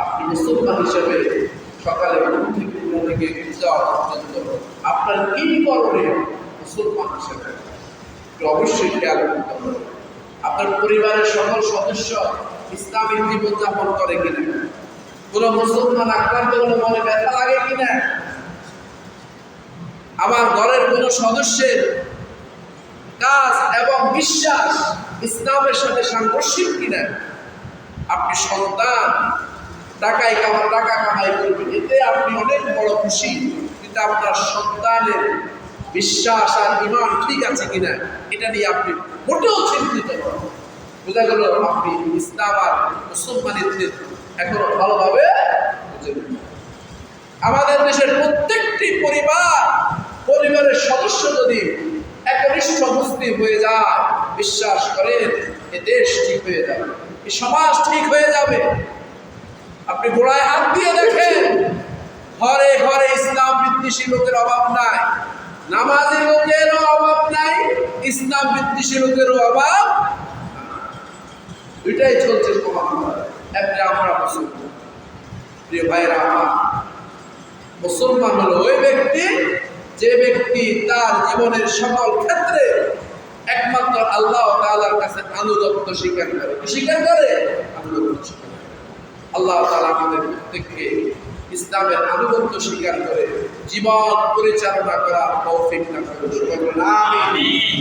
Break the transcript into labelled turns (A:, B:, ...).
A: আপনি মুসলমান হিসেবে সকালে ঘুম থেকে যাওয়া পর্যন্ত আপনার কি করণীয় মুসলমান হিসেবে অবশ্যই খেয়াল করতে হবে। আপনার পরিবারের সকল সদস্য ইসলামিক জীবনযাপন করে কিনা, কোন মুসলমান আক্রান্ত হলে মনে ব্যথা লাগে কিনা, আমার ঘরের কোন সদস্যের কাজ এবং বিশ্বাস ইসলামের সাথে সাংঘর্ষিক কিনা। আপনি সন্তান টাকা কামাই করবেন, এতে আপনি অনেক বড় খুশি, কিন্তু আপনার সন্তানের বিশ্বাস আর ঈমান ঠিক আছে কিনা এটা নিয়ে আপনি মোটেও চিন্তিত নন। বোঝা গেল আপনি ইসলাম আর মুসলমানিত্বের এখনো ভালোভাবে বুঝেন। আমাদের দেশের প্রত্যেকটি পরিবারের সদস্য যদি একনিষ্ঠ মুসলিম হয়ে যায়, বিশ্বাস করেন এ দেশ ঠিক হয়ে যাবে, এই সমাজ ঠিক হয়ে যাবে। আপনি গোড়ায় হাত দিয়ে দেখেন, ঘরে ঘরে ইসলাম বিদ্বেষী লোকের অভাব নাই, নামাজি লোকেরও অভাব নাই, ইসলাম বিদ্বেষী লোকেরও অভাব। দুইটাই চলছে একটা আমরা মুসলমান। প্রিয় ভাইরা আমার, মুসলমান হলো ওই ব্যক্তি যে ব্যক্তি তার জীবনের সকল ক্ষেত্রে একমাত্র আল্লাহ তাআলার কাছে আনুগত্য স্বীকার করে। স্বীকার করে আনুগত্য স্বীকার করে। আল্লাহ তাআলা আমাদের প্রত্যেককে ইসলামের আনুগত্য স্বীকার করে জীবন পরিচালনা করার তৌফিক দান করুন। আমিন।